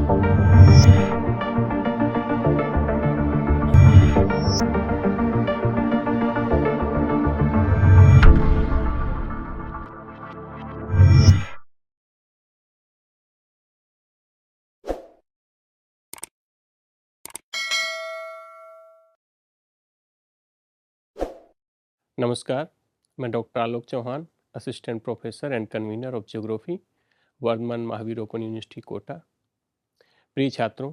नमस्कार, मैं doctor Alok Chauhan, assistant professor and convener of geography, Vardhman Mahaveer open university Kota. प्रिय छात्रों,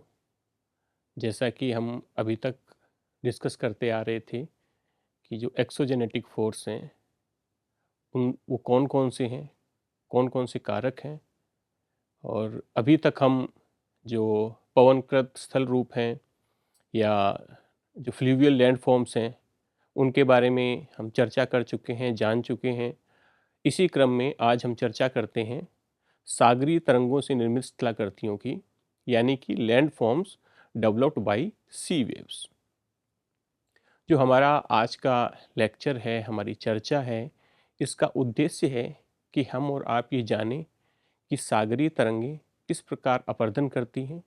जैसा कि हम अभी तक डिस्कस करते आ रहे थे कि जो एक्सोजेनेटिक फोर्स हैं वो कौन कौन से हैं, कौन कौन से कारक हैं, और अभी तक हम जो पवनकृत स्थल रूप हैं या जो फ्लूवियल लैंड फॉर्म्स हैं उनके बारे में हम चर्चा कर चुके हैं, जान चुके हैं। इसी क्रम में आज हम चर्चा करते हैं सागरीय तरंगों से निर्मित स्थलाकृतियों की, यानी कि landforms developed by sea waves. जो हमारा आज का लेक्चर है, हमारी चर्चा है, इसका उद्देश्य है कि हम और आप ये जानें कि सागरीय तरंगें किस प्रकार अपरदन करती हैं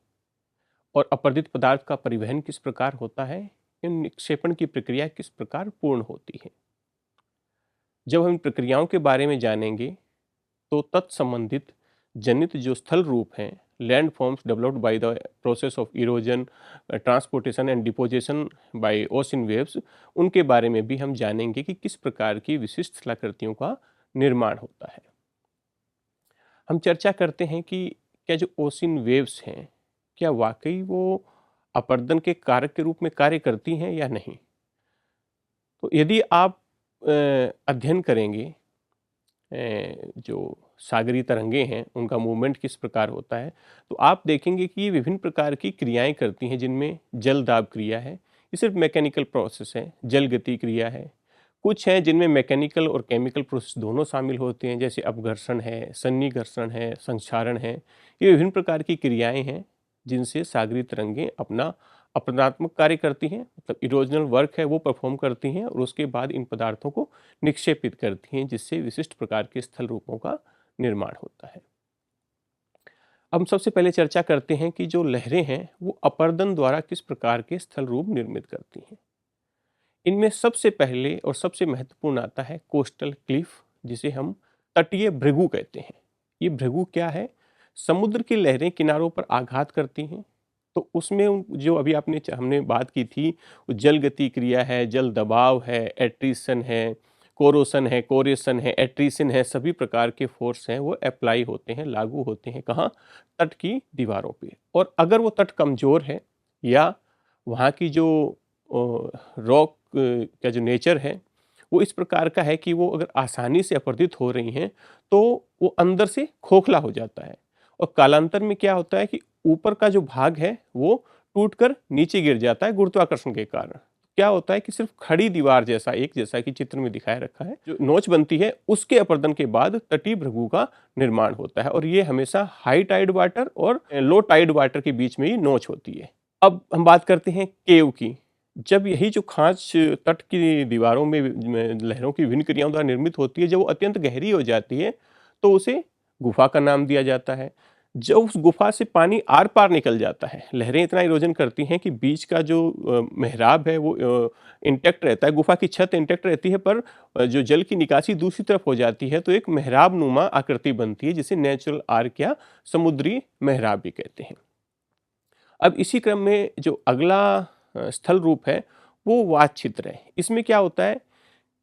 और अपरदित पदार्थ का परिवहन किस प्रकार होता है, इन निक्षेपण की प्रक्रिया किस प्रकार पूर्ण होती है। जब हम प्रक्रियाओं के बारे में जानेंगे तो तत्संबंधित जनित जो स्थल रूप हैं, landforms developed by the process of erosion, transportation and deposition by ocean waves, उनके बारे में भी हम जानेंगे कि किस प्रकार की विशिष्ट स्थलाकृतियों का निर्माण होता है। हम चर्चा करते हैं कि क्या जो ओशन वेव्स हैं, क्या वाकई वो अपरदन के कारक के रूप में कार्य करती हैं या नहीं। तो यदि आप अध्ययन करेंगे जो सागरीय तरंगे हैं उनका मूवमेंट किस प्रकार होता है, तो आप देखेंगे कि ये विभिन्न प्रकार की क्रियाएं करती हैं, जिनमें जल दाब क्रिया है, ये सिर्फ मैकेनिकल प्रोसेस है, जल गति क्रिया है। कुछ हैं जिनमें मैकेनिकल और केमिकल प्रोसेस दोनों शामिल होते हैं, जैसे अपघर्षण है, सन्निघर्षण है, संक्षारण है। ये विभिन्न प्रकार की क्रियाएं हैं जिनसे सागरीय तरंगें अपना अपरदनात्मक कार्य करती हैं, मतलब इरोजनल वर्क है वो परफॉर्म करती हैं, और उसके बाद इन पदार्थों को निक्षेपित करती हैं, जिससे विशिष्ट प्रकार के स्थल रूपों का निर्माण होता है। अब हम सबसे पहले चर्चा करते हैं कि जो लहरें हैं वो अपरदन द्वारा किस प्रकार के स्थल रूप निर्मित करती हैं। इनमें सबसे पहले और सबसे महत्वपूर्ण आता है कोस्टल क्लिफ, जिसे हम तटीय भृगु कहते हैं। ये भृगु क्या है? समुद्र की लहरें किनारों पर आघात करती हैं, तो उसमें जो अभी हमने बात की थी, जल गति क्रिया है, जल दबाव है, एट्रीशन है, कोरेशन है, एट्रीशन है, सभी प्रकार के फोर्स हैं वो अप्लाई होते हैं, लागू होते हैं। कहाँ? तट की दीवारों पे। और अगर वो तट कमजोर है या वहाँ की जो रॉक का जो नेचर है वो इस प्रकार का है कि वो अगर आसानी से अपरदित हो रही हैं तो वो अंदर से खोखला हो जाता है, और कालांतर में क्या होता है कि ऊपर का जो भाग है वो टूटकर नीचे गिर जाता है गुरुत्वाकर्षण के कारण। क्या होता है कि सिर्फ खड़ी दीवार जैसा, एक जैसा कि चित्र में दिखाया रखा है, जो नोच बनती है उसके अपरदन के बाद तटीय भृगु का निर्माण होता है, और ये हमेशा हाई टाइड वाटर और लो टाइड वाटर के बीच में ही नोच होती है। अब हम बात करते हैं केव की। जब यही जो खांच तट की दीवारों में लहरों की विभिन्न क्रियाओं द्वारा निर्मित होती है, जब वो अत्यंत गहरी हो जाती है तो उसे गुफा का नाम दिया जाता है। जब उस गुफा से पानी आर पार निकल जाता है, लहरें इतना इरोजन करती हैं कि बीच का जो मेहराब है वो इंटैक्ट रहता है, गुफा की छत इंटैक्ट रहती है, पर जो जल की निकासी दूसरी तरफ हो जाती है तो एक मेहराब नुमा आकृति बनती है, जिसे नेचुरल आर्क या समुद्री मेहराब भी कहते हैं। अब इसी क्रम में जो अगला स्थल रूप है वो वात छिद्र है। इसमें क्या होता है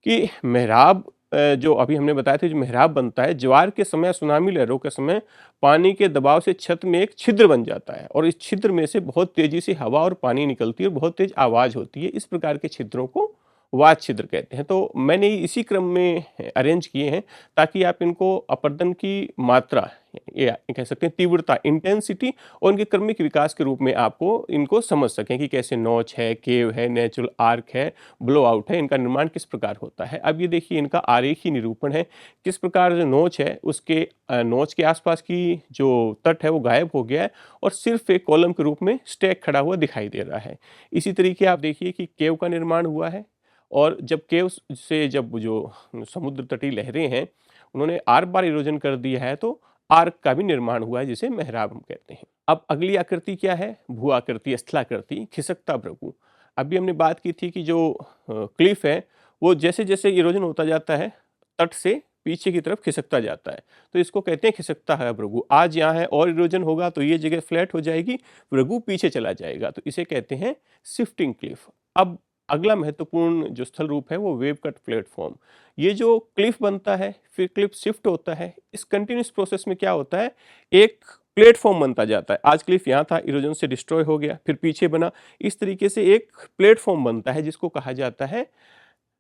कि मेहराब, जो अभी हमने बताया था, जो मेहराब बनता है ज्वार के समय, सुनामी लहरों के समय पानी के दबाव से छत में एक छिद्र बन जाता है, और इस छिद्र में से बहुत तेजी से हवा और पानी निकलती है और बहुत तेज आवाज होती है। इस प्रकार के छिद्रों को वात छिद्र कहते हैं। तो मैंने इसी क्रम में अरेंज किए हैं ताकि आप इनको अपरदन की मात्रा या कह सकते हैं तीव्रता, इंटेंसिटी, और इनके क्रमिक विकास के रूप में आपको इनको समझ सकें कि कैसे नोच है, केव है, नेचुरल आर्क है, ब्लो आउट है, इनका निर्माण किस प्रकार होता है। अब ये देखिए, इनका आरेखी निरूपण है, किस प्रकार जो नोच है उसके नोच के आसपास की जो तट है वो गायब हो गया है और सिर्फ एक कॉलम के रूप में स्टैक खड़ा हुआ दिखाई दे रहा है। इसी तरीके आप देखिए कि केव का निर्माण हुआ है, और जब केव से जब जो समुद्र तटीय लहरें हैं उन्होंने आर पार इरोजन कर दिया है, तो आर्क का भी निर्माण हुआ है, जिसे मेहराब हम कहते हैं। अब अगली आकृति क्या है? भू आकृति, स्थलाकृति, खिसकता भृगु। अभी हमने बात की थी कि जो क्लिफ है वो जैसे जैसे इरोजन होता जाता है तट से पीछे की तरफ खिसकता जाता है, तो इसको कहते हैं खिसकता है भृगु। आज यहाँ है और इरोजन होगा तो ये जगह फ्लैट हो जाएगी, भृगु पीछे चला जाएगा, तो इसे कहते हैं शिफ्टिंग क्लिफ। अब अगला महत्वपूर्ण जो स्थल रूप है वो वेव कट प्लेटफॉर्म। ये जो क्लिफ बनता है फिर क्लिफ शिफ्ट होता है, इस कंटिन्यूस प्रोसेस में क्या होता है, एक प्लेटफॉर्म बनता जाता है। आज क्लिफ यहाँ था, इरोजन से डिस्ट्रॉय हो गया, फिर पीछे बना, इस तरीके से एक प्लेटफॉर्म बनता है जिसको कहा जाता है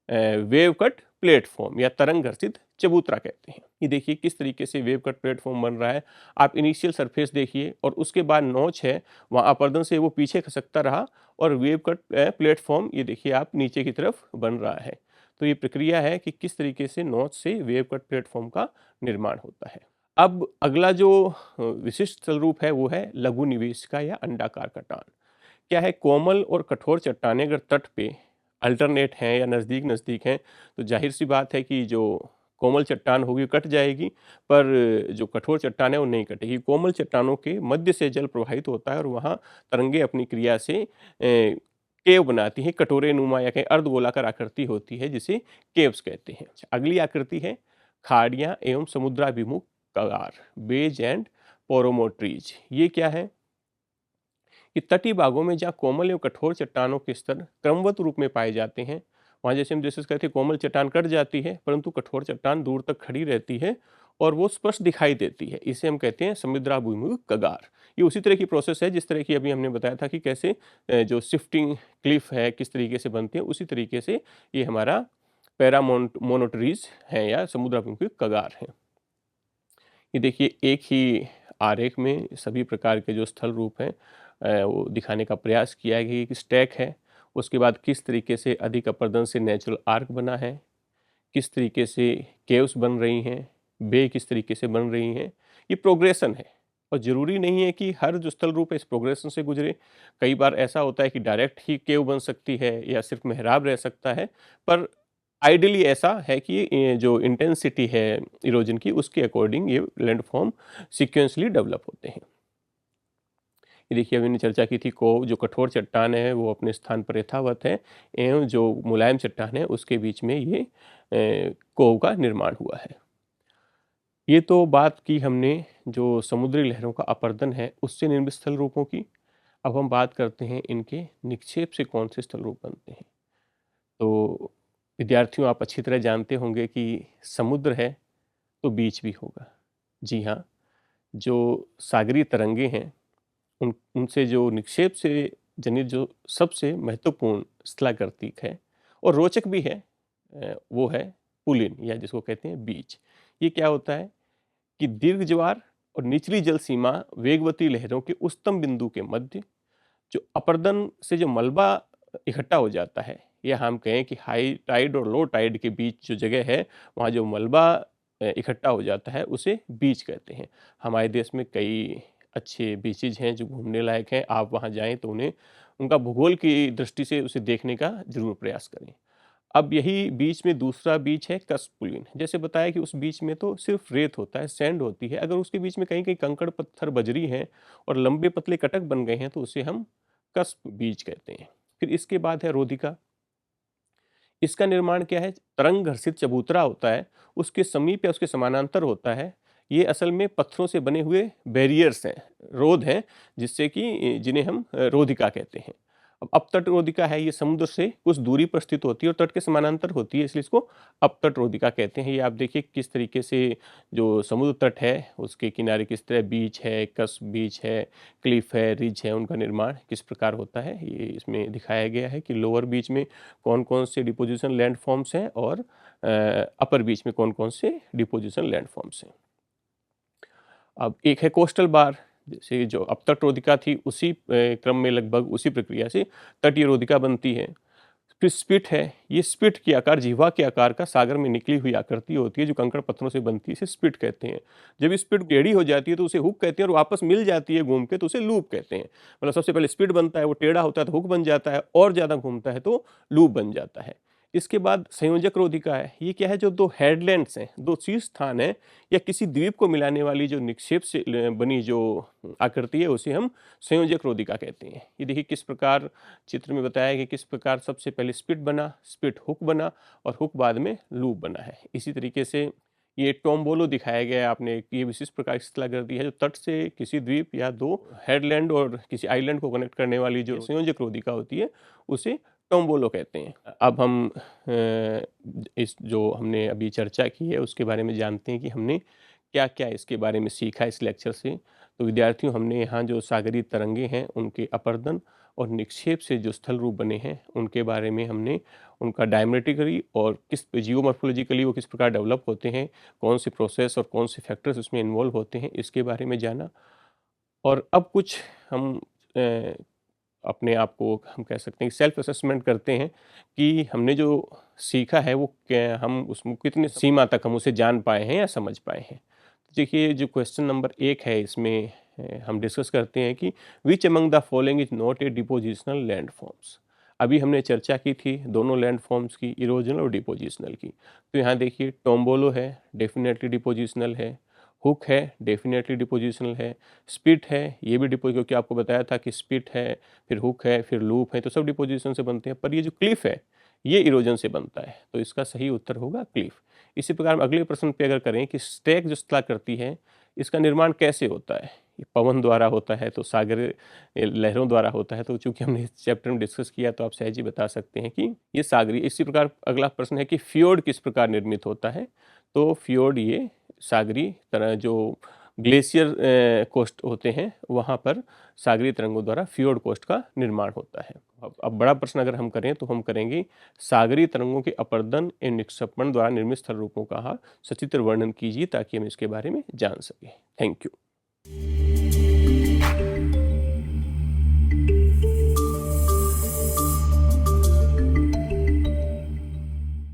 वेव कट प्लेटफॉर्म या तरंग घर्षित चबूतरा कहते हैं। ये देखिए किस तरीके से वेव कट प्लेटफॉर्म बन रहा है। आप इनिशियल सरफेस देखिए और उसके बाद नोच है, वहाँ अपर्दन से वो पीछे खसकता रहा और वेव कट प्लेटफॉर्म ये देखिए आप नीचे की तरफ बन रहा है। तो ये प्रक्रिया है कि किस तरीके से नोच से वेव कट प्लेटफॉर्म का निर्माण होता है। अब अगला जो विशिष्ट स्थल रूप है वो है लघु निवेशिका या अंडाकार कटान। क्या है, कोमल और कठोर चट्टानें अगर तट पे अल्टरनेट हैं या नज़दीक नज़दीक हैं तो जाहिर सी बात है कि जो कोमल चट्टान होगी कट जाएगी, पर जो कठोर चट्टान है वो नहीं कटेगी। कोमल चट्टानों के मध्य से जल प्रवाहित होता है और वहाँ तरंगे अपनी क्रिया से केव बनाती हैं, कटोरे नुमा या कहीं अर्धगोलाकार आकृति होती है जिसे केव्स कहते हैं। अगली आकृति है खाड़ियाँ एवं समुद्राभिमुख कगार, बेज एंड पोरोमोट्रीज। ये क्या है कि तटीय भागों में जहाँ कोमल एवं कठोर चट्टानों के स्तर क्रमबद्ध रूप में पाए जाते हैं, वहाँ जैसे हम डिस्कस करते हैं कोमल चट्टान कट जाती है परंतु कठोर चट्टान दूर तक खड़ी रहती है और वो स्पष्ट दिखाई देती है, इसे हम कहते हैं समुद्राभिमुख कगार। ये उसी तरह की प्रोसेस है जिस तरह की अभी हमने बताया था कि कैसे जो शिफ्टिंग क्लिफ है किस तरीके से बनती है, उसी तरीके से ये हमारा पैरामोनोटरीज है या समुद्राभिमुख कगार है। ये देखिए एक ही आरेख में सभी प्रकार के जो स्थल रूप हैं वो दिखाने का प्रयास किया है कि एक स्टैक है, उसके बाद किस तरीके से अधिक अपर्दन से नेचुरल आर्क बना है, किस तरीके से केव्स बन रही हैं, बे किस तरीके से बन रही हैं, ये प्रोग्रेशन है। और ज़रूरी नहीं है कि हर जो स्थल रूप है इस प्रोग्रेशन से गुजरे। कई बार ऐसा होता है कि डायरेक्ट ही केव बन सकती है या सिर्फ मेहराब रह सकता है, पर आइडियली ऐसा है कि ये जो इंटेंसिटी है इरोजन की उसके अकॉर्डिंग ये लैंडफॉर्म सीक्वेंसली डेवलप होते हैं। ये देखिए अभी हमने चर्चा की थी को जो कठोर चट्टान है वो अपने स्थान पर यथावत है एवं जो मुलायम चट्टान है उसके बीच में ये कोव का निर्माण हुआ है। ये तो बात की हमने जो समुद्री लहरों का अपर्दन है उससे निर्मित स्थल रूपों की। अब हम बात करते हैं इनके निक्षेप से कौन से स्थल रूप बनते हैं। तो विद्यार्थियों आप अच्छी तरह जानते होंगे कि समुद्र है तो बीच भी होगा। जी हाँ, जो सागरीय तरंगे हैं उनसे जो निक्षेप से जनित जो सबसे महत्वपूर्ण स्थलाकृतिक है और रोचक भी है वो है पुलिन या जिसको कहते हैं बीच। ये क्या होता है कि दीर्घ ज्वार और निचली जल सीमा वेगवती लहरों के उच्चतम बिंदु के मध्य जो अपर्दन से जो मलबा इकट्ठा हो जाता है, या हम कहें कि हाई टाइड और लो टाइड के बीच जो जगह है वहाँ जो मलबा इकट्ठा हो जाता है उसे बीच कहते हैं। हमारे देश में कई अच्छे बीचेज हैं जो घूमने लायक हैं, आप वहाँ जाएं तो उन्हें उनका भूगोल की दृष्टि से उसे देखने का जरूर प्रयास करें। अब यही बीच में दूसरा बीच है कस्पुलिन। जैसे बताया कि उस बीच में तो सिर्फ रेत होता है, सैंड होती है, अगर उसके बीच में कहीं कहीं कंकड़ पत्थर बजरी हैं और लंबे पतले कटक बन गए हैं तो उसे हम कस्प बीज कहते हैं। फिर इसके बाद है रोधिका। इसका निर्माण क्या है, तरंग घर्षित चबूतरा होता है, उसके समीप या उसके समानांतर होता है। ये असल में पत्थरों से बने हुए बैरियर्स हैं, रोध हैं, जिससे कि जिन्हें हम रोधिका कहते हैं। अब तट रोधिका है, ये समुद्र से कुछ दूरी पर स्थित होती है और तट के समानांतर होती है, इसलिए इसको अपतट रोधिका कहते हैं। ये आप देखिए किस तरीके से जो समुद्र तट है उसके किनारे किस तरह बीच है, कस बीच है, क्लिफ है, रिज है, उनका निर्माण किस प्रकार होता है ये इसमें दिखाया गया है कि लोअर बीच में कौन कौन से डिपोजिशन लैंड फॉर्म्स हैं और अपर बीच में कौन कौन से डिपोजिशन लैंड फॉर्म्स हैं। अब एक है कोस्टल बार, जैसे जो अब तट रोधिका थी उसी क्रम में लगभग उसी प्रक्रिया से तटीय रोधिका बनती है। फिर स्पिट है, ये स्पिट के आकार जिह्वा के आकार का सागर में निकली हुई आकृति होती है जो कंकड़ पत्थरों से बनती है, इसे स्पिट कहते हैं। जब स्पिट टेढ़ी हो जाती है तो उसे हुक कहते हैं और वापस मिल जाती है घूम के तो उसे लूप कहते हैं। मतलब सबसे पहले स्पिट बनता है, वो टेढ़ा होता है तो हुक बन जाता है और ज़्यादा घूमता है तो लूप बन जाता है। इसके बाद संयोजक रोधिका है। ये क्या है, जो दो हेडलैंड्स हैं, दो शीर्ष स्थान है या किसी द्वीप को मिलाने वाली जो निक्षेप से बनी जो आकृति है उसे हम संयोजक रोधिका कहते हैं। ये देखिए किस प्रकार चित्र में बताया गया, किस प्रकार सबसे पहले स्पिट बना, स्पिट हुक बना और हुक बाद में लूप बना है। इसी तरीके से ये टोम्बोलो दिखाया गया है आपने, ये विशिष्ट प्रकार की शिलाकृति है जो तट से किसी द्वीप या दो हेडलैंड और किसी आइलैंड को कनेक्ट करने वाली जो संयोजक रोधिका होती है उसे टोम्बोलो कहते हैं। अब हम इस जो हमने अभी चर्चा की है उसके बारे में जानते हैं कि हमने क्या क्या इसके बारे में सीखा इस लेक्चर से। तो विद्यार्थियों, हमने यहाँ जो सागरीय तरंगे हैं उनके अपर्दन और निक्षेप से जो स्थल रूप बने हैं उनके बारे में हमने उनका डायमेट्रिकली और किस जियोमॉर्फोलॉजिकली वो किस प्रकार डेवलप होते हैं, कौन से प्रोसेस और कौन से फैक्टर्स उसमें इन्वॉल्व होते हैं, इसके बारे में जाना। और अब कुछ हम अपने आप को हम कह सकते हैं कि सेल्फ असेसमेंट करते हैं कि हमने जो सीखा है वो क्या, हम उसमें कितनी सीमा तक हम उसे जान पाए हैं या समझ पाए हैं। तो देखिए जो क्वेश्चन नंबर 1 है इसमें हम डिस्कस करते हैं कि which among the following is not a depositional land forms. अभी हमने चर्चा की थी दोनों लैंड फॉर्म्स की, इरोजनल और डिपोजिशनल की। तो यहाँ देखिए टोम्बोलो है, डेफिनेटली डिपोजिशनल है। हुक है, डेफिनेटली डिपोजिशनल है। स्पिट है, ये भी डिपो, क्योंकि आपको बताया था कि स्पिट है, फिर हुक है, फिर लूप है, तो सब डिपोजिशन से बनते हैं। पर ये जो क्लिफ है ये इरोजन से बनता है, तो इसका सही उत्तर होगा क्लिफ। इसी प्रकार हम अगले प्रश्न पे अगर करें कि स्टैक जो शिला करती है इसका निर्माण कैसे होता है, ये पवन द्वारा होता है तो सागर लहरों द्वारा होता है। तो चूंकि हमने इस चैप्टर में डिस्कस किया तो आप सहज ही बता सकते हैं कि ये सागरी। इसी प्रकार अगला प्रश्न है कि फ्योर्ड किस प्रकार निर्मित होता है। तो फ्योर्ड ये सागरी तरह जो ग्लेशियर कोस्ट होते हैं वहाँ पर सागरीय तरंगों द्वारा फ्योर्ड कोस्ट का निर्माण होता है। अब बड़ा प्रश्न अगर हम करें तो हम करेंगे सागरीय तरंगों के अपर्दन एवं निक्षेपण द्वारा निर्मित स्थल रूपों का सचित्र वर्णन कीजिए ताकि हम इसके बारे में जान सकें। Thank you.